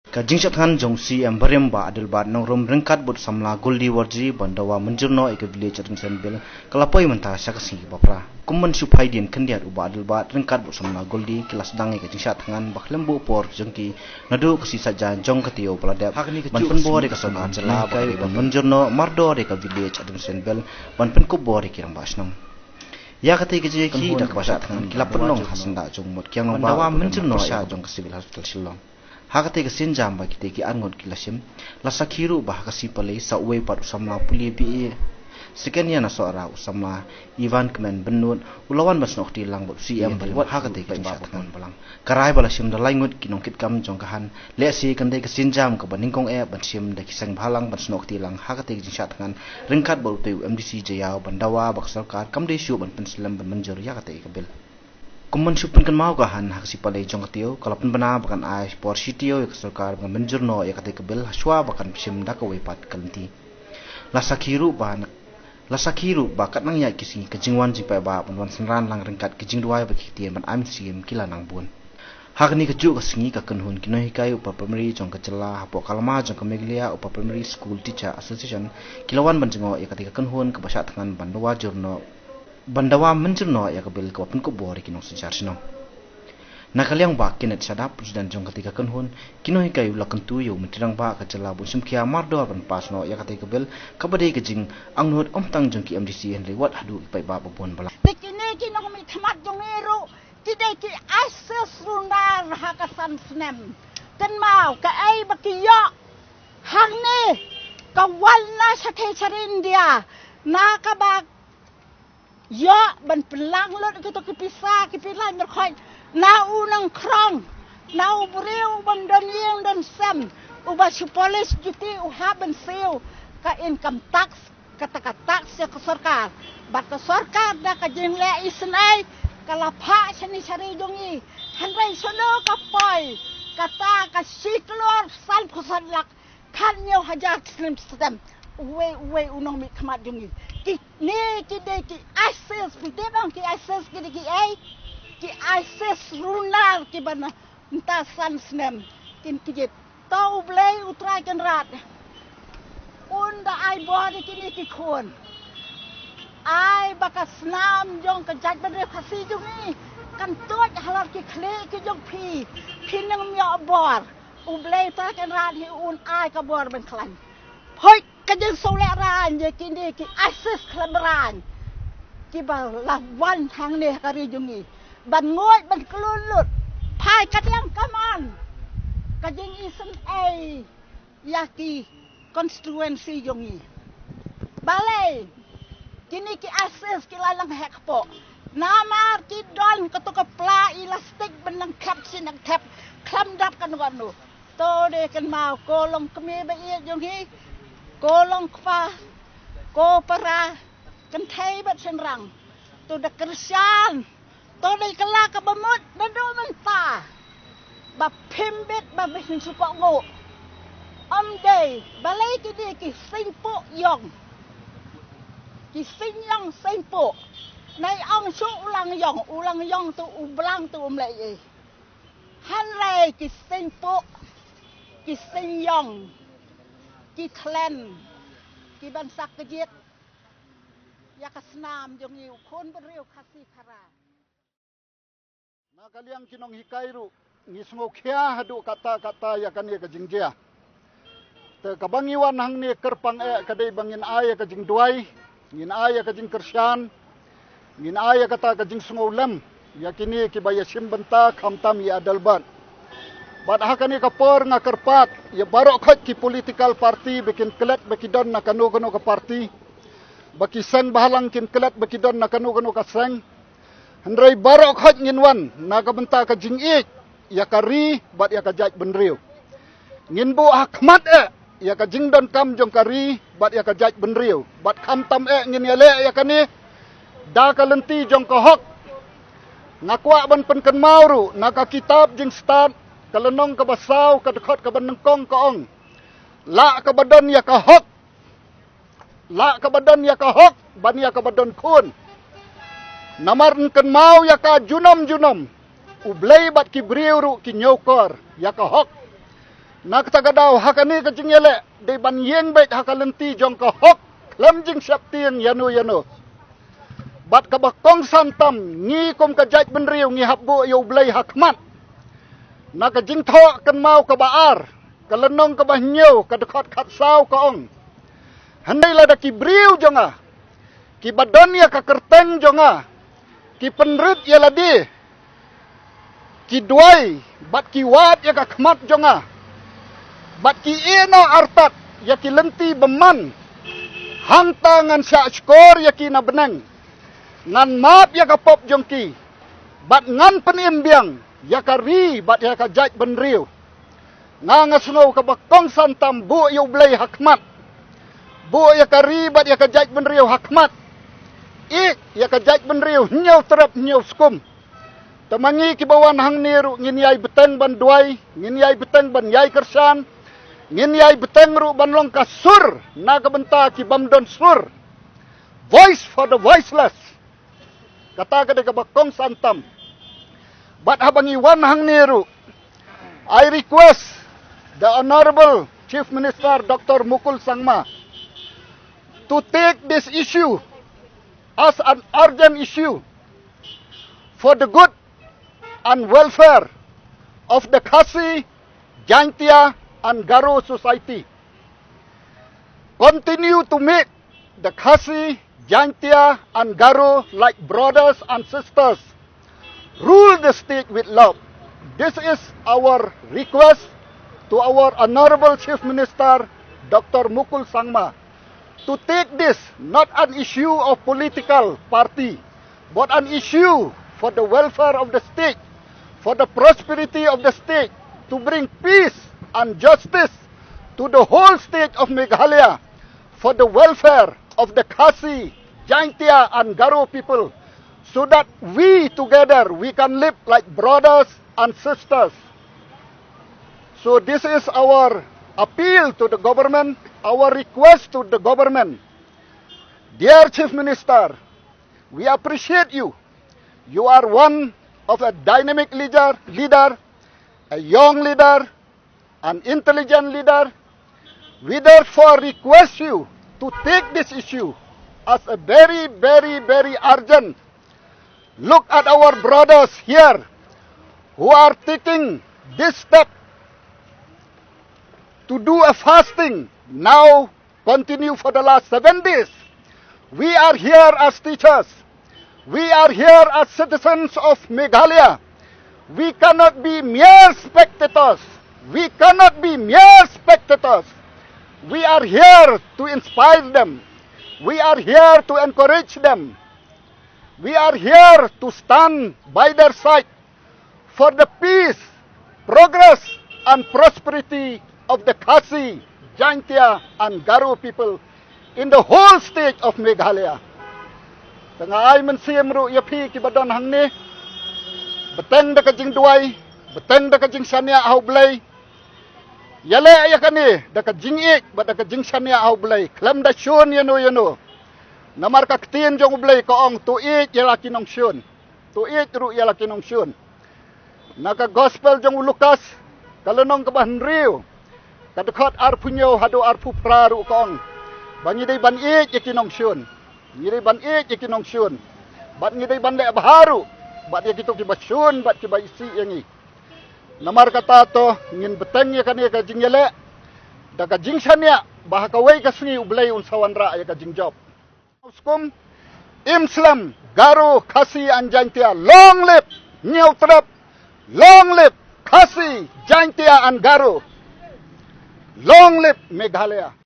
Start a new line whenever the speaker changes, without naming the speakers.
Kajing chathan jongsi embarem ba adil ba nong rom rengkat bot samla goldi warji bandawa menjurno eke village atun bil kalapoi menta sakasi bapra kumman supai din kendiat uba adil ba rengkat bot samla goldi kilas dange kajing chathan baklembu por jengki nadu kasi saja jong katio peladap ban pen bo de kasonga jela kai ban menjurno mardo de ka village atun bil ban pen kubo de kirang basnam ya kata ke ki dak basa tangan kilap penong hasanda jong mot kyang bandawa menjurno ya jong ka civil hospital shillong hakate ke sinjam ba kite ki angot kilasim la sakhiru ba kasi palei sa uwe par samla puli bi second yana so ara samla ivan kmen benut ulawan basnok ti lang bot cm bal hakate ke ba tangan balang karai bala sim da laingut kinongkit kam jongkahan le si kande ke sinjam ka baningkong e ban sim da kisang bhalang basnok ti lang hakate ke jinsat tangan ringkat bol tu mdc jayaw bandawa bak sarkar kam de shu ban penslam ban manjur ya kate ke bil Kuman supun kan mau kahan hak si palai jong katio kalau pun benar bahkan ais por sitio ya sarkar bahkan menjurno ya kata kebil haswa bahkan pisim dak wepat kalenti lasakhiru bakat nang ya kisi kejingwan jipai ba penwan senran lang rengkat kejing dua bagi tian ban am sim kila nang bun hak ni keju kesengi ka kenhun kino hikai upa primary jong kecela hapo kalma jong kemeglia upa primary school teacher association kilawan banjengo ya kata kenhun ke bahasa tangan bandawa jurno bandawa menjurno ya kebil ke pun ko bori kinong sejar sino nakaliang ba kinet sadap dan jong ketika kenhun kino hikai ulakan tu yo mitrang ba kecela bu sumkia mardo ban pasno ya kata kebil kabade kejing angnut omtang jong ki mdc henry wat hadu ipai ba babon bala
tikine kinong mi khamat jong eru kidai ki ases rundar hakasan snem kan mau ka ai bakiyo hang ni kawalna sakhe charin dia na ka ba yo ban pelang lot kita kipisa kipilai merkhoi na unang krong na ubreu ban donyeng dan sem uba si polis juti uhaben seo ka income tax kata tax ya ke sarkar bat ke sarkar da ka jingle isnai kala pha sani sari dongi hanrai sono ka poi kata ka siklor sal khosanlak kan yo hajar slim system we unong mi khamat dongi ni kide ki access pide bang ki access ki access lunar ki bana nta sansnem kin ki tau blai utrai kan rat unda ai body kini ki khon ai bakas nam jong ka jaj ban re khasi jungi kan tot halar ki khle ki jong phi nang mi abor u blai ta kan rat hi un ai ka bor ban khlan hoi kajeng solek ran je kini ki asis keleberan ki ba la wan hang ne kari jungi ban ngoi ban kelulut pai kadang kaman kajeng isen ai yaki konstituensi jungi balai kini ki asis ki lalang hek po namar ki don ketuk pla elastik benang kap sinang tap klam dap kan wanu to de kan mau kolong kemi ba ie jungi kolong kwa ko para kan thai bat senrang tu da kersian to dei kala ka bamut nado menta ba pimbet ba bisin supa ngo dei balai ki de ki simpo yong ki sinyang simpo nai ong su ulang yong tu ublang tu umlai han lai ki simpo ki sinyong ki klan ki bansak kejit ya kasnam jong yu khon beriu khasi khara
na kaliang kinong hikairu ngismo khia hadu kata ya kan ye kajingjia te kabangiwan hang ne kerpang e kadai bangin aya kajing duai ngin aya kajing kersyan ngin aya kata kajing sngolem yakini ki bayasim benta khamtam ya adalban Bat hakani kapor nga kerpat, ya barok khot ki political party bikin kelet bakidon na kanu ka party. Baki seng bahalang kin kelet bakidon na kanu ka seng. Hendrai barok khot nginwan na kabenta ka jingik, ya kari bat ya kajaj benriu. Ngin bu hakmat ya ka jingdon kam jong kari bat ya kajaj benriu. Bat kam tam ngin yale ya kani da kalenti jong kahok. Ngakwa ban pen mauru na ka kitab jing start kalenong ka basaw kadekot ka banengkong kaong la ka badon ya ka hok ban ya ka badon kun namar ken mau ya ka junom ublay bat ki briu ki nyokor ya ka hok Nak tagadaw hakani ka jingyele de ban yeng bet hakalenti jong ka hok lam jing syaptien yanu. Bat ka bakong santam ngi kom ka jaj benriu ngi habbu yo blai hakmat. Nak ka jing tho kan mau ka baar ka lenong ka bahnyo ka dekat khat saw ka ong. Handai la da ki briu jonga. Ki badonia ka kerteng jonga. Ki penrit ya ladi. Ki duai bat ki wat ya ka khmat jonga. Bat ki eno artat ya ki lenti beman. Hang tangan sya skor ya ki na benang. Ngan map ya ka pop jongki. Bat ngan penimbiang ya ka ri bat ya ka jaj benriu. Ngangasngo ka bakong santam bu yu blai hakmat. Bu ya ka ri bat ya ka jaj benriu hakmat. Ik ya ka jaj benriu nyau terap nyau skum. Tamangi ki bawan hang niru ngin yai beteng ban duai, ngin yai beteng ban yai kersan, ngin yai beteng ru ban long ka sur, na ka benta ki bamdon sur. Voice for the voiceless. Kata ka de ka bakong santam. Bat habang iwan hang niru, I request the Honorable Chief Minister Dr. Mukul Sangma to take this issue as an urgent issue for the good and welfare of the Khasi, Jaintia and Garo society. Continue to make the Khasi, Jaintia and Garo like brothers and sisters. Rule the state with love. This is our request to our Honorable Chief Minister Dr. Mukul Sangma to take this not an issue of political party but an issue for the welfare of the state, for the prosperity of the state, to bring peace and justice to the whole state of Meghalaya, for the welfare of the Khasi, Jaintia and Garo people, so that we together we can live like brothers and sisters. So this is our appeal to the government, our request to the government. Dear Chief Minister, we appreciate you. You are one of a dynamic leader, a young leader, an intelligent leader. We therefore request you to take this issue as a very, very, very urgent. Look at our brothers here who are taking this step to do a fasting. Now continue for the last 7 days. We are here as teachers. We are here as citizens of Meghalaya. We cannot be mere spectators. We cannot be mere spectators. We are here to inspire them. We are here to encourage them. We are here to stand by their side for the peace, progress and prosperity of the Khasi, Jaintia and Garo people in the whole state of Meghalaya. Tengah ay mensiem ru yapi ki badan hang ni, beteng da kajing duai, beteng da kajing sania au blai. Yale ya kani da kajing ik, ba da kajing sania au blai. Klem da syun yano. Namar ka ktien jong blai ka ong tu ik ya laki nong syun. Tu ik ru ya laki nong syun. Naka gospel jong Lukas, kalonong ka bahan riu. Kadekot arpunyo hadu arpu praru ka ong. Bangi day ban ik ya kinong syun. Ngiri ban ik ikinong syun. Bat ngiri ban le baharu. Bat ya gitu kiba syun, bat kiba isi yangi. Namar kata to ngin beteng ya kan ya kajing yele. Da kajing sanya bahakawai kasngi ublay unsawan ra ya kajing job. Uskum Imslam Garo Khasi and Jaintia, long live Nyau Trap, long live Khasi, Jaintia and Garo, long live Meghalaya.